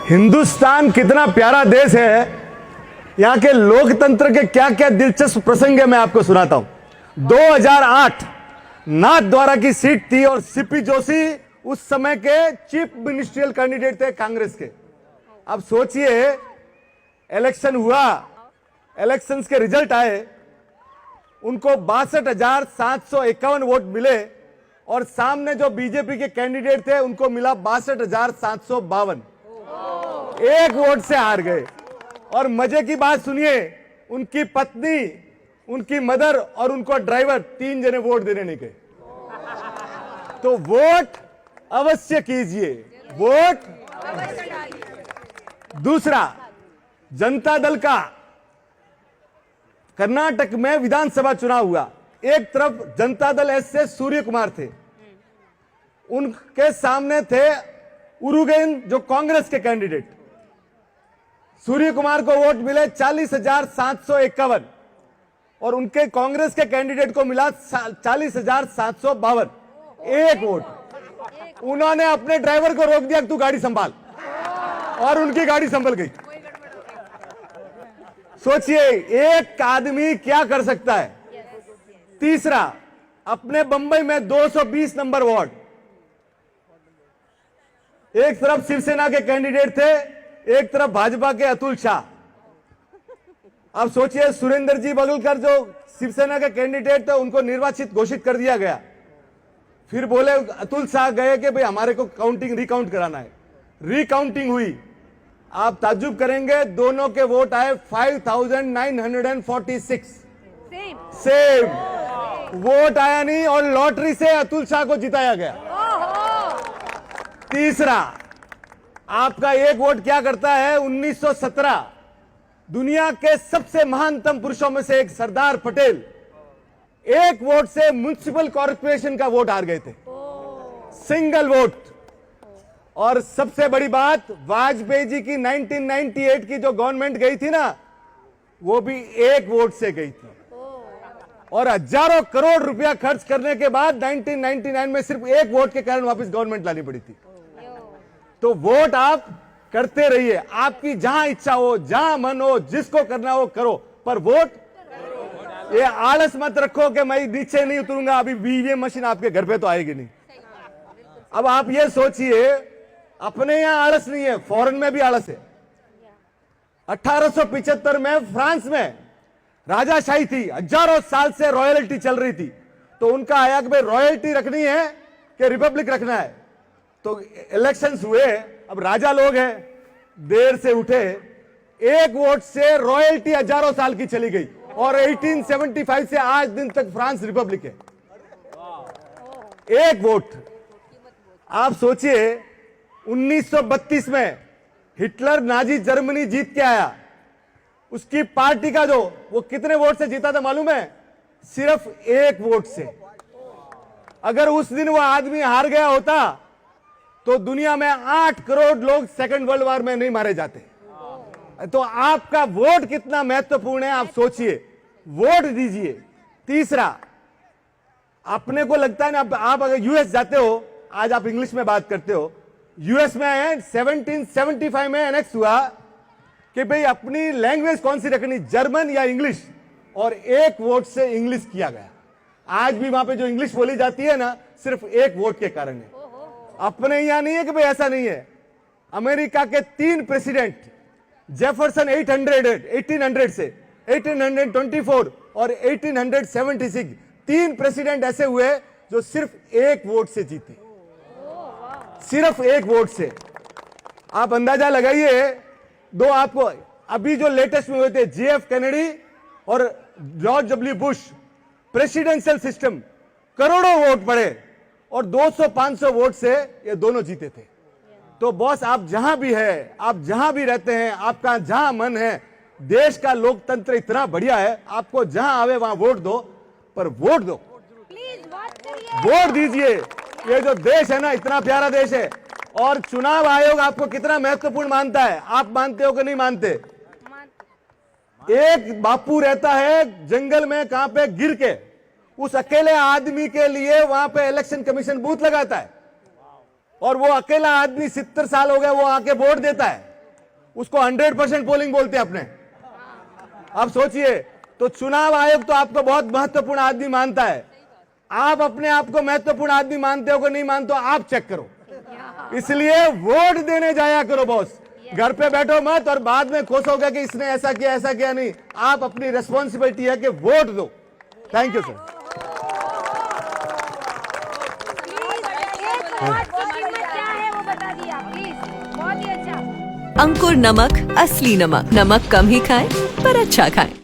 हिंदुस्तान कितना प्यारा देश है, यहाँ के लोकतंत्र के क्या क्या दिलचस्प प्रसंग है मैं आपको सुनाता हूं। 2008 नाथद्वारा की सीट थी और सीपी जोशी उस समय के चीफ मिनिस्ट्रियल कैंडिडेट थे कांग्रेस के। अब सोचिए, इलेक्शन हुआ, इलेक्शंस के रिजल्ट आए, उनको 62,751 वोट मिले और सामने जो बीजेपी के कैंडिडेट थे उनको मिला 62,752। एक वोट से हार गए। और मजे की बात सुनिए, उनकी पत्नी, उनकी मदर और उनको ड्राइवर 3 जने वोट देने नहीं गए। तो वोट अवश्य कीजिए, वोट। दूसरा, जनता दल का कर्नाटक में विधानसभा चुनाव हुआ। एक तरफ जनता दल एस से सूर्य कुमार थे, उनके सामने थे उरुगेन जो कांग्रेस के कैंडिडेट। सूर्य कुमार को वोट मिले 40,751 और उनके कांग्रेस के कैंडिडेट को मिला 40,752। एक वोट। उन्होंने अपने ड्राइवर को रोक दिया कि तू गाड़ी संभाल, और उनकी गाड़ी संभल गई। सोचिए एक आदमी क्या कर सकता है। तीसरा, अपने बंबई में 220 नंबर वार्ड, एक तरफ शिवसेना के कैंडिडेट थे, एक तरफ भाजपा के अतुल शाह। अब सोचिए, सुरेंद्र जी बगलकर जो शिवसेना के कैंडिडेट थे उनको निर्वाचित घोषित कर दिया गया। फिर बोले, अतुल शाह गए कि भाई हमारे को काउंटिंग रिकाउंट कराना है। रिकाउंटिंग हुई, आप ताज्जुब करेंगे, दोनों के वोट आए 5,946। सेम वोट आया नहीं और लॉटरी से अतुल शाह को जिताया गया। तीसरा, आपका एक वोट क्या करता है। 1917 दुनिया के सबसे महानतम पुरुषों में से एक सरदार पटेल एक वोट से म्युनिसिपल कॉर्पोरेशन का वोट हार गए थे, सिंगल वोट। और सबसे बड़ी बात, वाजपेयी जी की 1998 की जो गवर्नमेंट गई थी ना, वो भी एक वोट से गई थी। और हजारों करोड़ रुपया खर्च करने के बाद 1999 में सिर्फ एक वोट के कारण वापस गवर्नमेंट लानी पड़ी थी। तो वोट आप करते रहिए, आपकी जहां इच्छा हो, जहां मन हो, जिसको करना हो करो, पर वोट ये आलस मत रखो कि मैं नीचे नहीं उतरूंगा, अभी ईवीएम मशीन आपके घर पे तो आएगी नहीं। अब आप ये सोचिए, अपने यहां आलस नहीं है, फॉरेन में भी आलस है। 1875 में फ्रांस में राजाशाही थी, हजारों साल से रॉयल्टी चल रही थी। तो उनका आया कि भाई रॉयल्टी रखनी है कि रिपब्लिक रखना है। तो इलेक्शंस हुए, अब राजा लोग हैं, देर से उठे, एक वोट से रॉयल्टी हजारों साल की चली गई और 1875 से आज दिन तक फ्रांस रिपब्लिक है। एक वोट। आप सोचिए, 1932 में हिटलर नाजी जर्मनी जीत के आया, उसकी पार्टी का जो वो कितने वोट से जीता था मालूम है? सिर्फ एक वोट से। अगर उस दिन वो आदमी हार गया होता तो दुनिया में 8 करोड़ लोग सेकंड वर्ल्ड वॉर में नहीं मारे जाते। तो आपका वोट कितना महत्वपूर्ण है, आप सोचिए, वोट दीजिए। तीसरा, अपने को लगता है ना, आप अगर यूएस जाते हो, आज आप इंग्लिश में बात करते हो, यूएस में 1775 में एनेक्स हुआ कि भाई अपनी लैंग्वेज कौन सी रखनी, जर्मन या इंग्लिश, और एक वोट से इंग्लिश किया गया। आज भी वहां पे जो इंग्लिश बोली जाती है ना, सिर्फ एक वोट के कारण है। अपने यहां नहीं है कि भाई ऐसा नहीं है। अमेरिका के 3 प्रेसिडेंट, जेफरसन 1800 से 1824 और 1876, 3 प्रेसिडेंट ऐसे हुए जो सिर्फ एक वोट से जीते, सिर्फ एक वोट से। आप अंदाजा लगाइए, दो आपको अभी जो लेटेस्ट में हुए थे, JF कैनेडी और George W Bush, presidential system, करोड़ों वोट पड़े और 200-500 वोट से ये दोनों जीते थे। तो बॉस, आप जहां भी है, आप जहां भी रहते हैं, आपका जहां मन है, देश का लोकतंत्र इतना बढ़िया है, आपको जहां आवे वहां वोट दो, पर वोट दो, वोट दीजिए। ये जो देश है ना, इतना प्यारा देश है। और चुनाव आयोग आपको कितना महत्वपूर्ण मानता है, आप मानते हो कि नहीं मानते? एक बापू रहता है जंगल में, कहां पे, गिर के, उस अकेले आदमी के लिए वहां पे इलेक्शन कमीशन बूथ लगाता है। और वो अकेला आदमी 70 साल हो गए, वो आके वोट देता है। उसको 100% पोलिंग बोलते हैं अपने। अब सोचिए, तो चुनाव आयोग तो आपको बहुत महत्वपूर्ण आदमी मानता है, आप अपने आप को महत्वपूर्ण आदमी मानते हो कि नहीं मानते हो, आप चेक करो। इसलिए वोट देने जाया करो बॉस, घर पे बैठो मत और बाद में खुश होगा कि इसने ऐसा किया नहीं। आप अपनी रिस्पॉन्सिबिलिटी है कि वोट दो। Thank you sir. क्या है वो बता दिया प्लीज, बहुत ही अच्छा। अंकुर नमक, असली नमक। नमक कम ही खाएं पर अच्छा खाएं।